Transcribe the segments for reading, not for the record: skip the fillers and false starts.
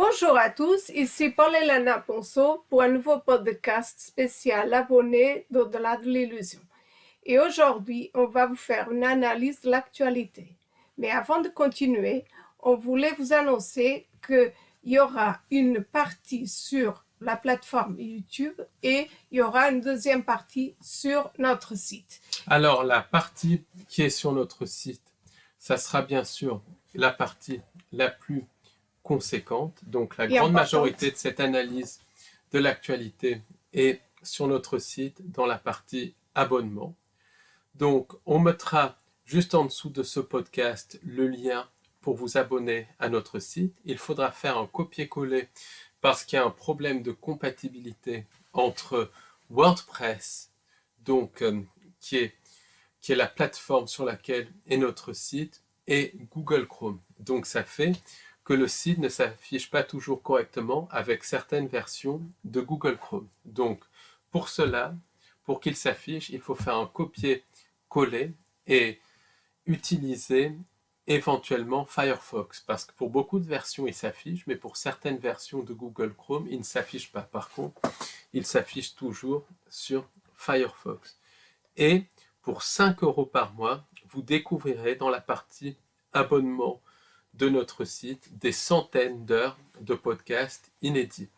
Bonjour à tous, ici Paul-Elena Ponceau pour un nouveau podcast spécial abonné d'Au-delà de l'illusion. Et aujourd'hui, on va vous faire une analyse de l'actualité. Mais avant de continuer, on voulait vous annoncer qu'il y aura une partie sur la plateforme YouTube et il y aura une deuxième partie sur notre site. Alors, la partie qui est sur notre site, ça sera bien sûr la partie la plus conséquente. Donc, la grande majorité de cette analyse de l'actualité est sur notre site dans la partie abonnement. Donc, on mettra juste en dessous de ce podcast le lien pour vous abonner à notre site. Il faudra faire un copier-coller parce qu'il y a un problème de compatibilité entre WordPress, donc qui est la plateforme sur laquelle est notre site, et Google Chrome. Donc ça fait que le site ne s'affiche pas toujours correctement avec certaines versions de Google Chrome. Donc pour cela, pour qu'il s'affiche, il faut faire un copier-coller et utiliser éventuellement Firefox, parce que pour beaucoup de versions il s'affiche, mais pour certaines versions de Google Chrome il ne s'affiche pas. Par contre, il s'affiche toujours sur Firefox. Et pour 5 € par mois, vous découvrirez dans la partie abonnement de notre site des centaines d'heures de podcasts inédits.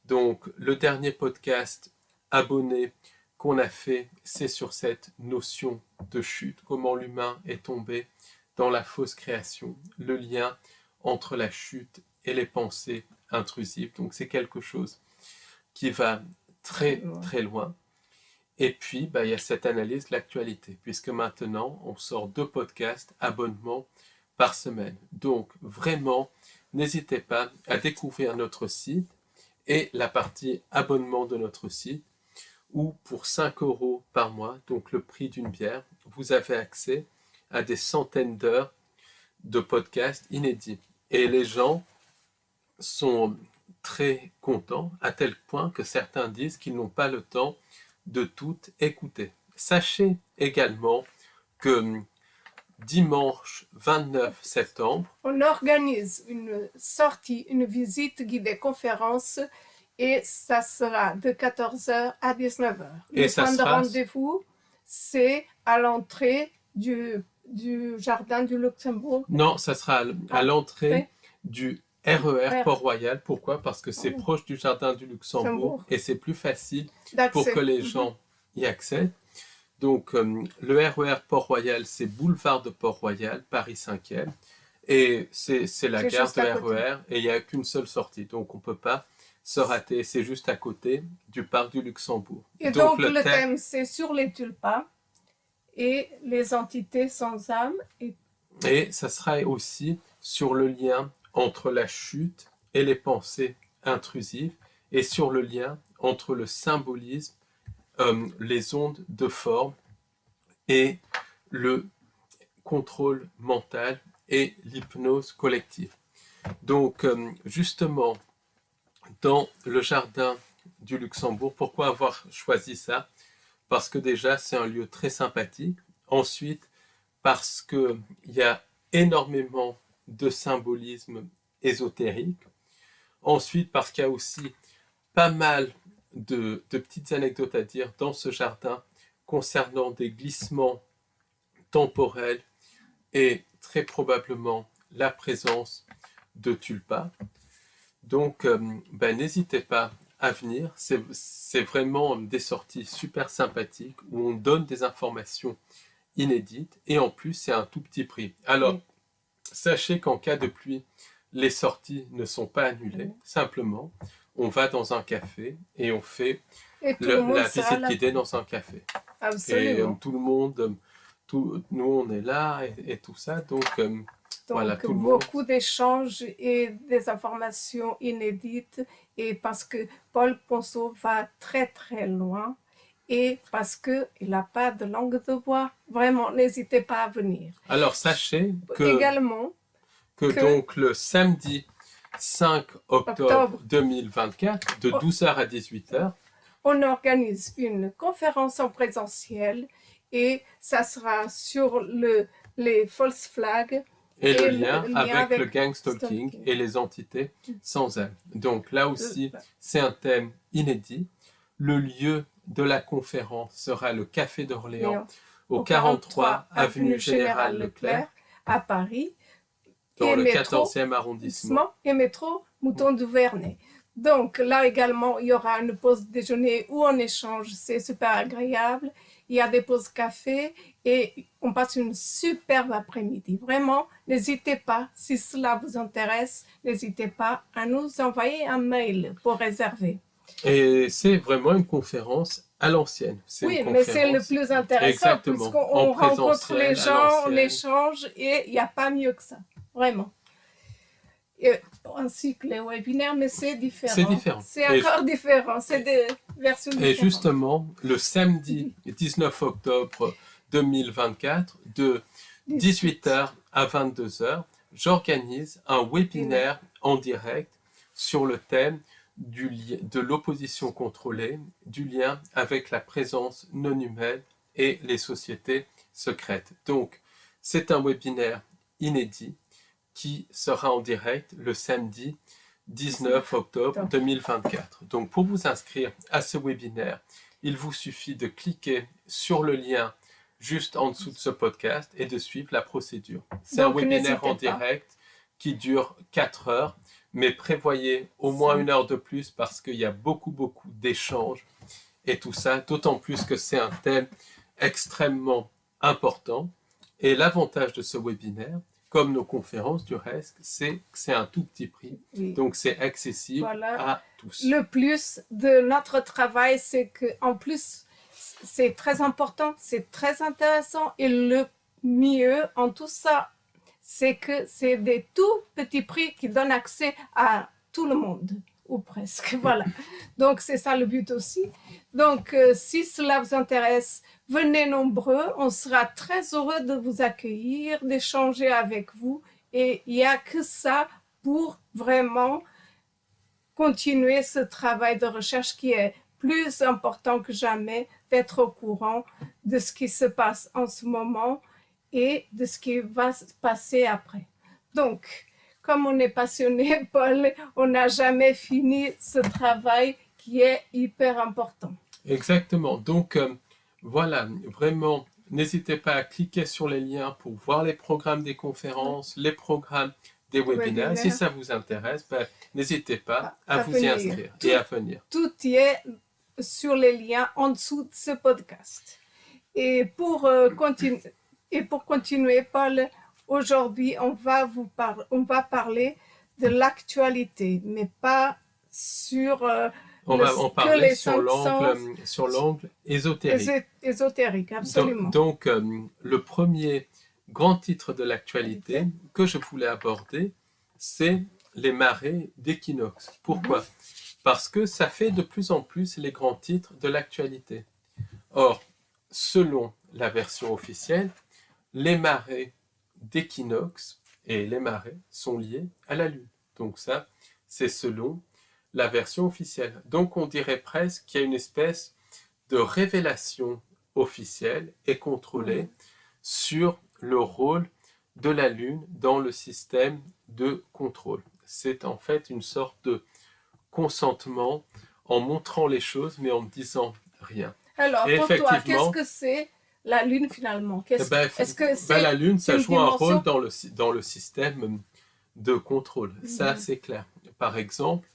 Donc le dernier podcast abonné qu'on a fait, c'est sur cette notion de chute, comment l'humain est tombé dans la fausse création, le lien entre la chute et les pensées intrusives. Donc c'est quelque chose qui va très très loin. Et puis, il y a cette analyse de l'actualité, puisque maintenant, on sort 2 podcasts abonnements par semaine. Donc, vraiment, n'hésitez pas à découvrir notre site et la partie abonnement de notre site, où pour 5 € par mois, donc le prix d'une bière, vous avez accès à des centaines d'heures de podcasts inédits. Et les gens sont très contents, à tel point que certains disent qu'ils n'ont pas le temps de tout écouter. Sachez également que dimanche 29 septembre, on organise une sortie, une visite guidée conférence et ça sera de 14h à 19h. Le point de rendez-vous, c'est à l'entrée du jardin du Luxembourg. Non, ça sera à l'entrée du RER Port-Royal. Pourquoi? Parce que c'est proche du jardin du Luxembourg et c'est plus facile pour que les gens y accèdent. Donc, le RER Port-Royal, c'est boulevard de Port-Royal, Paris 5e. Et c'est la gare de RER et il n'y a qu'une seule sortie. Donc, on ne peut pas se rater. C'est juste à côté du parc du Luxembourg. Et donc le thème, c'est sur les tulpas et les entités sans âme. Et ça sera aussi sur le lien entre la chute et les pensées intrusives et sur le lien entre le symbolisme, les ondes de forme et le contrôle mental et l'hypnose collective. Donc, justement, dans le jardin du Luxembourg, pourquoi avoir choisi ça? Parce que déjà, c'est un lieu très sympathique. Ensuite, parce qu'il y a énormément de symbolisme ésotérique. Ensuite, parce qu'il y a aussi pas mal de petites anecdotes à dire dans ce jardin concernant des glissements temporels et très probablement la présence de tulpas. Donc, n'hésitez pas à venir. C'est vraiment des sorties super sympathiques où on donne des informations inédites et en plus, c'est un tout petit prix. Alors, sachez qu'en cas de pluie, les sorties ne sont pas annulées. Simplement, on va dans un café et on fait la visite guidée dans un café. Absolument. Et tout le monde, nous on est là et tout ça. Donc voilà, tout le monde. Beaucoup d'échanges et des informations inédites. Et parce que Paul Ponceau va très très loin. Et parce qu'il n'a pas de langue de bois. Vraiment, n'hésitez pas à venir. Alors sachez également que donc le samedi 5 octobre 2024, de 12h à 18h, on organise une conférence en présentiel et ça sera sur les false flags et le lien avec le gang stalking et les entités sans âme. Donc là aussi, c'est un thème inédit. Le lieu de la conférence sera le Café d'Orléans au 43 avenue Général Leclerc à Paris, dans le 14e arrondissement et métro Mouton du Vernet. Donc là également, il y aura une pause déjeuner où on échange, c'est super agréable. Il y a des pauses café et on passe une superbe après-midi. Vraiment, n'hésitez pas, si cela vous intéresse, n'hésitez pas à nous envoyer un mail pour réserver. Et c'est vraiment une conférence à l'ancienne. Oui, mais c'est le plus intéressant, puisqu'on rencontre les gens, on échange et il n'y a pas mieux que ça, vraiment. Ainsi que les webinaires, mais c'est différent. C'est différent. C'est encore différent, c'est des versions différentes. Et justement, le samedi 19 octobre 2024, de 18h à 22h, j'organise un webinaire en direct sur le thème de l'opposition contrôlée, du lien avec la présence non humaine et les sociétés secrètes. Donc, c'est un webinaire inédit qui sera en direct le samedi 19 octobre 2024. Donc, pour vous inscrire à ce webinaire, il vous suffit de cliquer sur le lien juste en dessous de ce podcast et de suivre la procédure. C'est un webinaire en direct qui dure 4 heures, mais prévoyez au moins 1 heure de plus parce qu'il y a beaucoup d'échanges et tout ça, d'autant plus que c'est un thème extrêmement important. Et l'avantage de ce webinaire, comme nos conférences du reste, c'est que c'est un tout petit prix, donc c'est accessible à tous. Le plus de notre travail, c'est qu'en plus, c'est très important, c'est très intéressant, et le mieux en tout ça, c'est que c'est des tout petits prix qui donnent accès à tout le monde, ou presque, voilà. Donc, c'est ça le but aussi. Donc, si cela vous intéresse, venez nombreux, on sera très heureux de vous accueillir, d'échanger avec vous, et il n'y a que ça pour vraiment continuer ce travail de recherche qui est plus important que jamais, d'être au courant de ce qui se passe en ce moment et de ce qui va se passer après. Donc, comme on est passionné, Paul, on n'a jamais fini ce travail qui est hyper important. Exactement. Donc, voilà, vraiment, n'hésitez pas à cliquer sur les liens pour voir les programmes des conférences, les programmes des webinaires. Si ça vous intéresse, ben, n'hésitez pas à vous y inscrire et à venir. Tout y est sur les liens en dessous de ce podcast. Et pour continuer, Paul, aujourd'hui, on va parler de l'actualité, mais pas sur on va en parler sur l'angle ésotérique. Ésotérique, absolument. Donc, le premier grand titre de l'actualité que je voulais aborder, c'est les marées d'équinoxe. Pourquoi? Parce que ça fait de plus en plus les grands titres de l'actualité. Or, selon la version officielle, les marées d'équinoxe et les marées sont liées à la Lune. Donc ça, c'est selon la version officielle. Donc on dirait presque qu'il y a une espèce de révélation officielle et contrôlée sur le rôle de la Lune dans le système de contrôle. C'est en fait une sorte de consentement en montrant les choses mais en ne disant rien. Alors, pour toi, qu'est-ce que c'est la Lune finalement? Est-ce que c'est la Lune, ça joue un rôle dans le système de contrôle. Ça, c'est clair. Par exemple,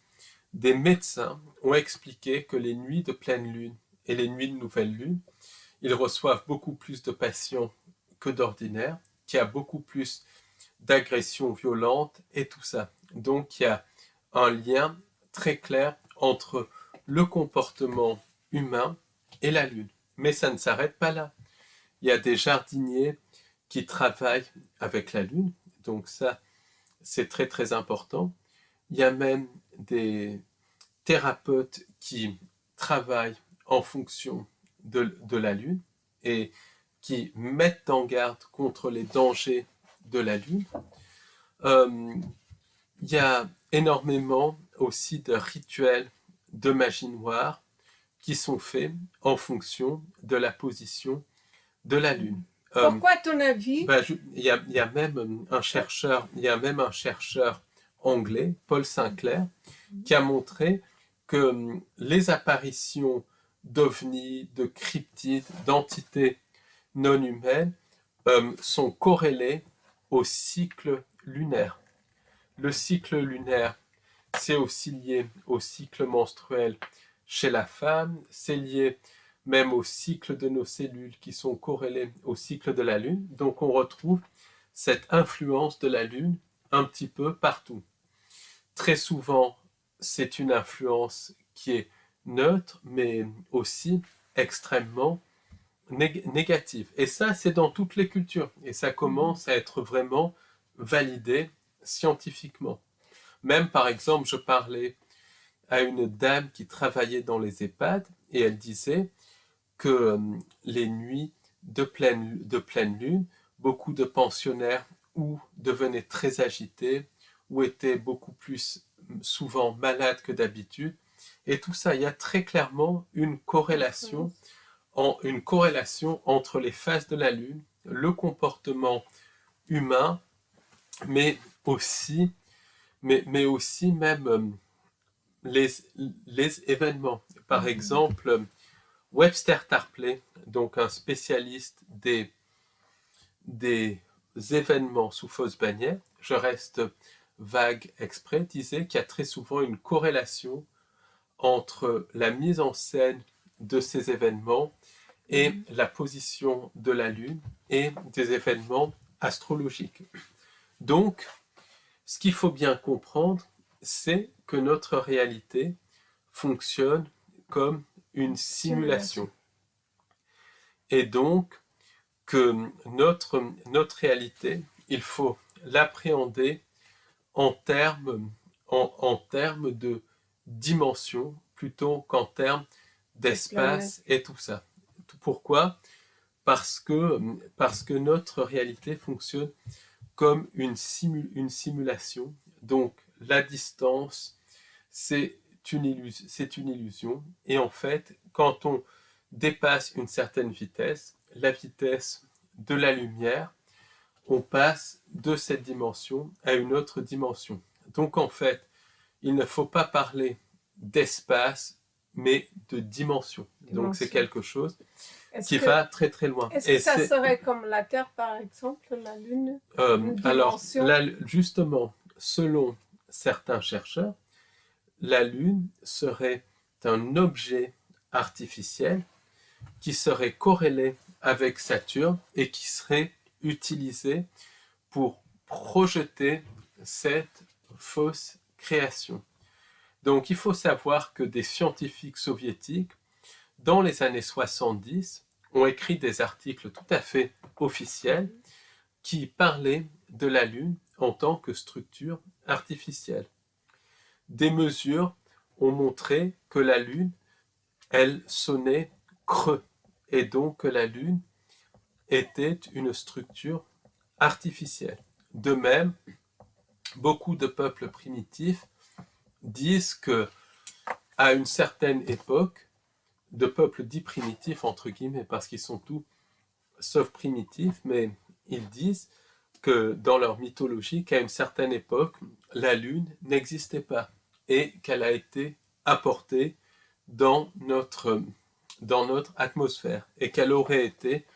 des médecins ont expliqué que les nuits de pleine lune et les nuits de nouvelle lune, ils reçoivent beaucoup plus de patients que d'ordinaire, qu'il y a beaucoup plus d'agressions violentes et tout ça. Donc, il y a un lien très clair entre le comportement humain et la Lune. Mais ça ne s'arrête pas là. Il y a des jardiniers qui travaillent avec la Lune, donc ça, c'est très très important. Il y a même des thérapeutes qui travaillent en fonction de la Lune et qui mettent en garde contre les dangers de la Lune. Il y a énormément aussi de rituels de magie noire qui sont faits en fonction de la position de la Lune. Pourquoi, à ton avis? Il y a même un chercheur, anglais, Paul Sinclair, qui a montré que les apparitions d'ovnis, de cryptides, d'entités non humaines sont corrélées au cycle lunaire. Le cycle lunaire, c'est aussi lié au cycle menstruel chez la femme, c'est lié même au cycle de nos cellules qui sont corrélées au cycle de la Lune. Donc on retrouve cette influence de la Lune un petit peu partout. Très souvent, c'est une influence qui est neutre, mais aussi extrêmement négative. Et ça, c'est dans toutes les cultures. Et ça commence à être vraiment validé scientifiquement. Même, par exemple, je parlais à une dame qui travaillait dans les EHPAD et elle disait que les nuits de pleine lune, beaucoup de pensionnaires ou devenaient très agités ou étaient beaucoup plus souvent malades que d'habitude. Et tout ça, il y a très clairement une corrélation entre les phases de la lune, le comportement humain, mais aussi même les événements. Par exemple, Webster Tarpley, donc un spécialiste des événements sous fausse bannière, je reste vague exprès, disait qu'il y a très souvent une corrélation entre la mise en scène de ces événements et la position de la Lune et des événements astrologiques. Donc, ce qu'il faut bien comprendre, c'est que notre réalité fonctionne comme une simulation. Et donc, que notre réalité, il faut l'appréhender en termes de dimension plutôt qu'en termes d'espace et tout ça. Pourquoi ? Parce que notre réalité fonctionne comme une simulation. Donc, la distance, c'est une illusion. Et en fait, quand on dépasse une certaine vitesse, la vitesse de la lumière, on passe de cette dimension à une autre dimension. Donc, en fait, il ne faut pas parler d'espace, mais de dimension. Donc, c'est quelque chose qui va très très loin. Est-ce que ça serait comme la Terre, par exemple, la Lune? Alors, là, justement, selon certains chercheurs, la Lune serait un objet artificiel qui serait corrélé avec Saturne et qui serait utilisé pour projeter cette fausse création. Donc, il faut savoir que des scientifiques soviétiques, dans les années 70, ont écrit des articles tout à fait officiels qui parlaient de la Lune en tant que structure artificielle. Des mesures ont montré que la Lune, elle sonnait creux, et donc que la Lune était une structure artificielle. De même, beaucoup de peuples primitifs disent que, à une certaine époque, de peuples dits primitifs, entre guillemets, parce qu'ils sont tous sauf primitifs, mais ils disent que dans leur mythologie, qu'à une certaine époque, la Lune n'existait pas et qu'elle a été apportée dans notre atmosphère et qu'elle aurait été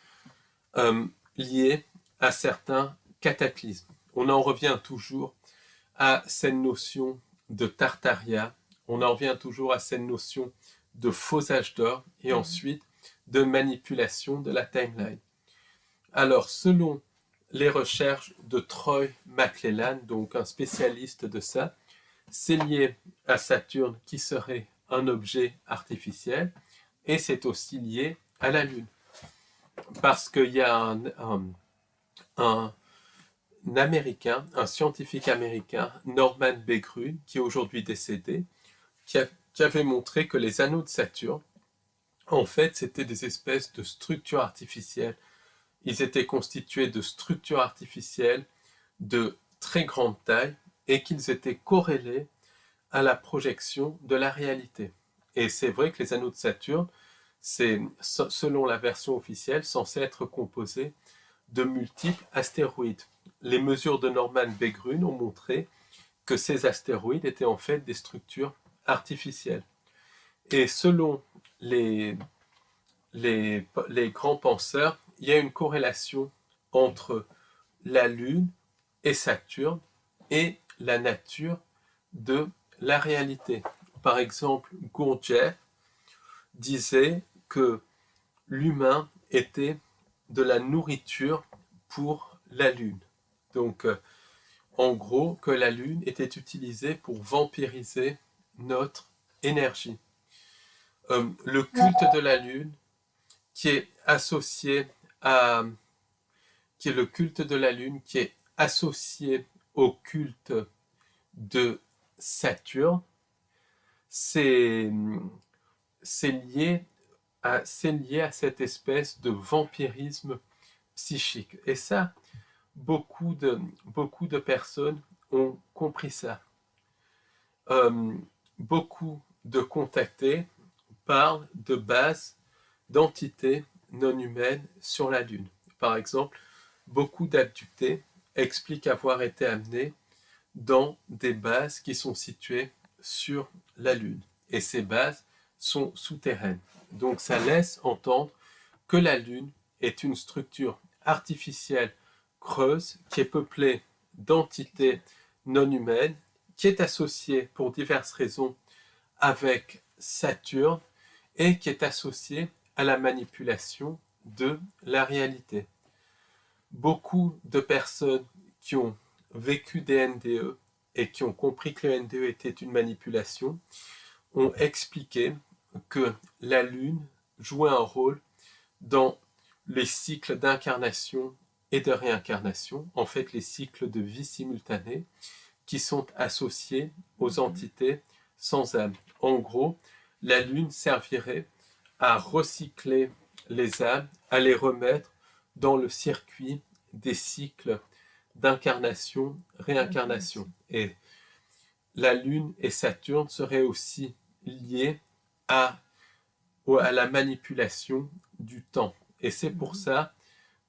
liée à certains cataclysmes. On en revient toujours à cette notion de Tartaria, on en revient toujours à cette notion de faux âge d'or et ensuite de manipulation de la timeline. Alors, selon les recherches de Troy McClellan, donc un spécialiste de ça, c'est lié à Saturne qui serait un objet artificiel et c'est aussi lié à la Lune. Parce qu'il y a un Américain, un scientifique américain, Norman B. Gruen, qui est aujourd'hui décédé, qui avait montré que les anneaux de Saturne, en fait, c'était des espèces de structures artificielles. Ils étaient constitués de structures artificielles de très grande taille et qu'ils étaient corrélés à la projection de la réalité. Et c'est vrai que les anneaux de Saturne, c'est, selon la version officielle, censé être composé de multiples astéroïdes. Les mesures de Norman B. Grun ont montré que ces astéroïdes étaient en fait des structures artificielles. Et selon les grands penseurs, il y a une corrélation entre la Lune et Saturne et la nature de la réalité. Par exemple, Gurdjieff disait que l'humain était de la nourriture pour la Lune. Donc, en gros, que la Lune était utilisée pour vampiriser notre énergie. Le culte de la Lune, qui est associé à... qui est le culte de la Lune, qui est associé au culte de Saturne, c'est lié à cette espèce de vampirisme psychique. Et ça, beaucoup de personnes ont compris ça. Beaucoup de contactés parlent de bases d'entités non humaines sur la Lune. Par exemple, beaucoup d'abductés expliquent avoir été amenés dans des bases qui sont situées sur la Lune. Et ces bases sont souterraines. Donc ça laisse entendre que la Lune est une structure artificielle creuse qui est peuplée d'entités non humaines, qui est associée pour diverses raisons avec Saturne et qui est associée à la manipulation de la réalité. Beaucoup de personnes qui ont vécu des NDE et qui ont compris que le NDE était une manipulation ont expliqué que la Lune jouait un rôle dans les cycles d'incarnation et de réincarnation, en fait les cycles de vie simultanés qui sont associés aux entités sans âme. En gros, la Lune servirait à recycler les âmes, à les remettre dans le circuit des cycles d'incarnation, réincarnation. Et la Lune et Saturne seraient aussi liés à la manipulation du temps. Et c'est pour ça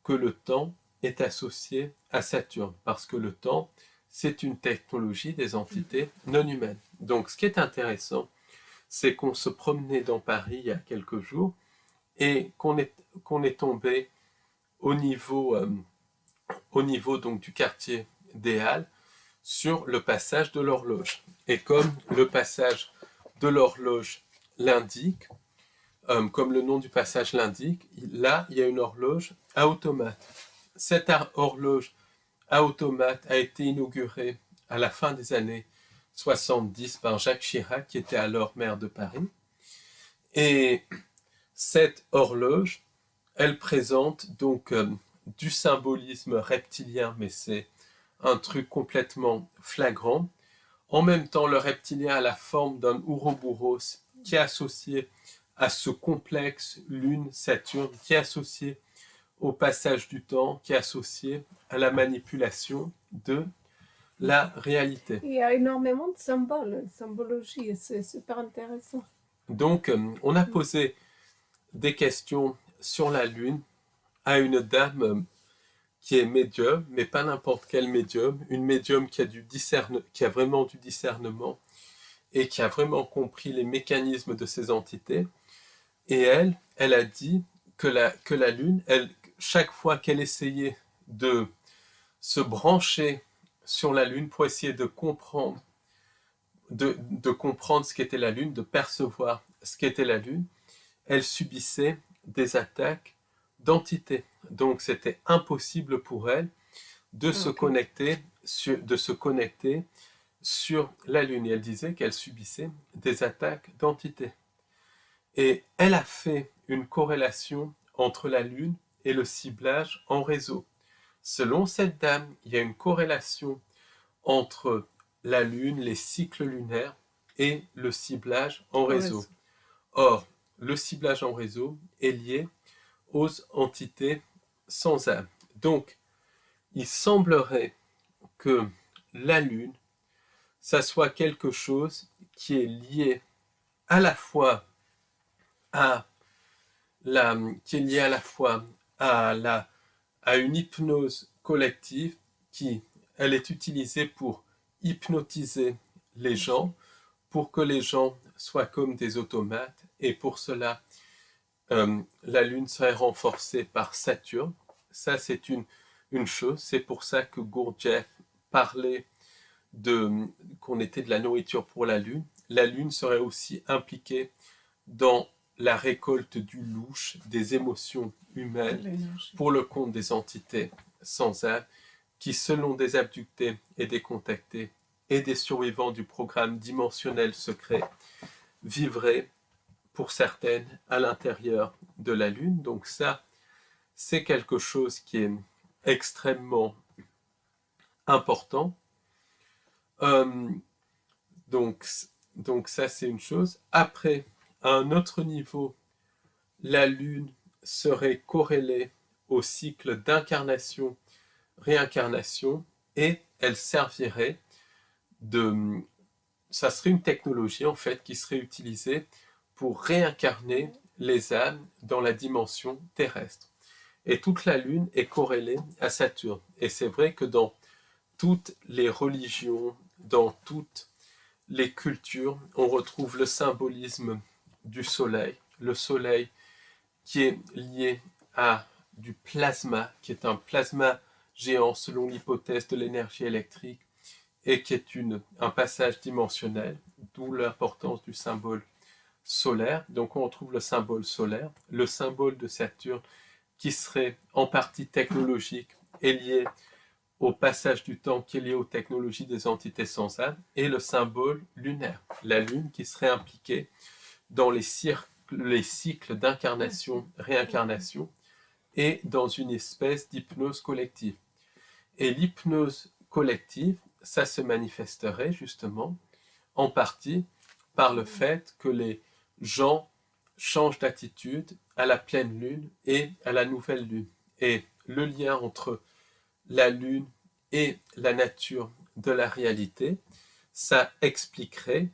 que le temps est associé à Saturne, parce que le temps, c'est une technologie des entités non humaines. Donc ce qui est intéressant, c'est qu'on se promenait dans Paris il y a quelques jours et qu'on est tombé au niveau donc, du quartier des Halles sur le passage de l'horloge. Et comme le passage de l'horloge l'indique, comme le nom du passage l'indique, là, il y a une horloge à automate. Cette horloge à automate a été inaugurée à la fin des années 70 par Jacques Chirac, qui était alors maire de Paris. Et cette horloge, elle présente donc du symbolisme reptilien, mais c'est un truc complètement flagrant. En même temps, le reptilien a la forme d'un Ouroboros qui est associé à ce complexe Lune-Saturne, qui est associé au passage du temps, qui est associé à la manipulation de la réalité. Il y a énormément de symboles, de symbologie, c'est super intéressant. Donc, on a posé des questions sur la Lune à une dame qui est médium, mais pas n'importe quel médium, une médium qui a vraiment du discernement et qui a vraiment compris les mécanismes de ces entités. Et elle a dit que la Lune, chaque fois qu'elle essayait de se brancher sur la Lune pour essayer de comprendre, de comprendre ce qu'était la Lune, de percevoir ce qu'était la Lune, elle subissait des attaques d'entités. Donc c'était impossible pour elle de se connecter sur la Lune. Et elle disait qu'elle subissait des attaques d'entités. Et elle a fait une corrélation entre la Lune et le ciblage en réseau. Selon cette dame, il y a une corrélation entre la Lune, les cycles lunaires et le ciblage en réseau. Or, le ciblage en réseau est lié aux entités sans âme. Donc, il semblerait que la Lune, ça soit quelque chose qui est lié à la fois à à une hypnose collective elle est utilisée pour hypnotiser les gens, pour que les gens soient comme des automates, et pour cela, la Lune serait renforcée par Saturne. Ça, c'est une chose. C'est pour ça que Gurdjieff parlait qu'on était de la nourriture pour la Lune. La Lune serait aussi impliquée dans la récolte du louche, des émotions humaines, pour le compte des entités sans âme, qui, selon des abductés et des contactés et des survivants du programme dimensionnel secret, vivraient pour certaines à l'intérieur de la Lune. Donc ça, c'est quelque chose qui est extrêmement important. Donc ça, c'est une chose. Après, à un autre niveau, la Lune serait corrélée au cycle d'incarnation, réincarnation, et elle servirait ça serait une technologie en fait qui serait utilisée pour réincarner les âmes dans la dimension terrestre. Et toute la Lune est corrélée à Saturne. Et c'est vrai que dans toutes les religions, dans toutes les cultures, on retrouve le symbolisme du soleil. Le soleil qui est lié à du plasma, qui est un plasma géant selon l'hypothèse de l'énergie électrique, et qui est un passage dimensionnel, d'où l'importance du symbole solaire. Donc on retrouve le symbole solaire, le symbole de Saturne, qui serait en partie technologique et lié au passage du temps, qui est lié aux technologies des entités sans âme, et le symbole lunaire, la Lune, qui serait impliquée dans les cycles d'incarnation, réincarnation, et dans une espèce d'hypnose collective. Et l'hypnose collective, ça se manifesterait justement en partie par le fait que les gens changent d'attitude à la pleine lune et à la nouvelle lune. Et le lien entre la lune et la nature de la réalité, ça expliquerait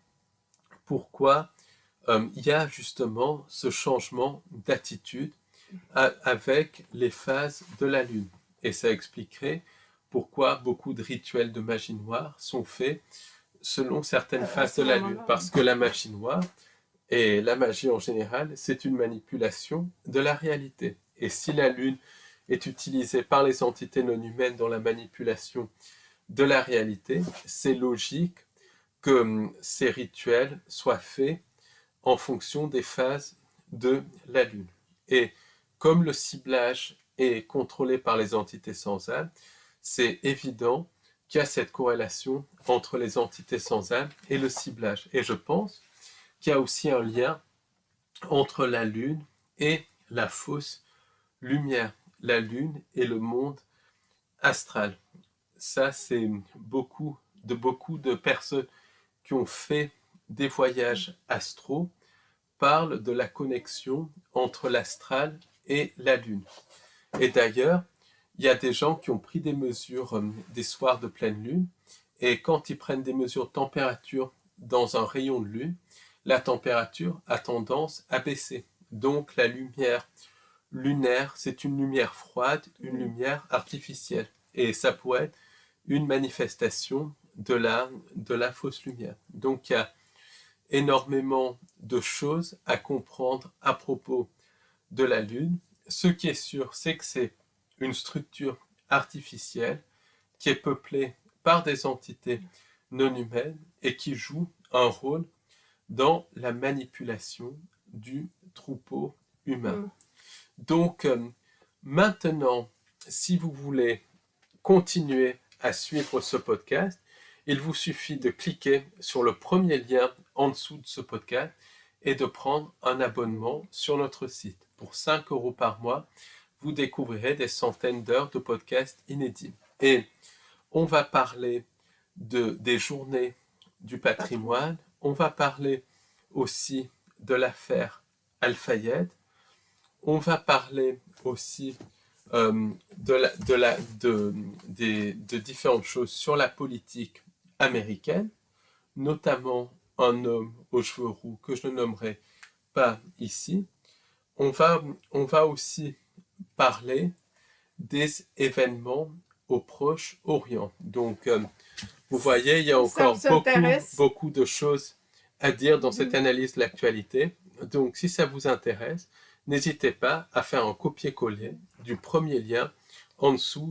pourquoi il y a justement ce changement d'attitude avec les phases de la lune. Et ça expliquerait pourquoi beaucoup de rituels de magie noire sont faits selon certaines phases de la lune. Parce que la magie noire, et la magie en général, c'est une manipulation de la réalité. Et si la lune est utilisée par les entités non humaines dans la manipulation de la réalité, c'est logique que ces rituels soient faits en fonction des phases de la lune. Et comme le ciblage est contrôlé par les entités sans âme, c'est évident qu'il y a cette corrélation entre les entités sans âme et le ciblage. Et je pense qu'il y a aussi un lien entre la Lune et la fausse lumière, la Lune et le monde astral. Ça, c'est beaucoup de personnes qui ont fait des voyages astraux parlent de la connexion entre l'astral et la Lune. Et d'ailleurs, il y a des gens qui ont pris des mesures des soirs de pleine lune, et quand ils prennent des mesures de température dans un rayon de lune, la température a tendance à baisser. Donc la lumière lunaire, c'est une lumière froide, une lumière artificielle. Et ça pourrait être une manifestation de la fausse lumière. Donc il y a énormément de choses à comprendre à propos de la Lune. Ce qui est sûr, c'est que c'est une structure artificielle qui est peuplée par des entités non humaines et qui joue un rôle dans la manipulation du troupeau humain. Donc, maintenant, si vous voulez continuer à suivre ce podcast, il vous suffit de cliquer sur le premier lien en dessous de ce podcast et de prendre un abonnement sur notre site. Pour 5 € par mois, vous découvrirez des centaines d'heures de podcasts inédits. Et on va parler des journées du patrimoine, on va parler aussi de l'affaire Al-Fayed, on va parler aussi de différentes choses sur la politique américaine, notamment un homme aux cheveux roux que je ne nommerai pas ici. On va aussi parler des événements au Proche-Orient. Donc, vous voyez, il y a encore beaucoup de choses à dire dans cette analyse de l'actualité. Donc, si ça vous intéresse, n'hésitez pas à faire un copier-coller du premier lien en dessous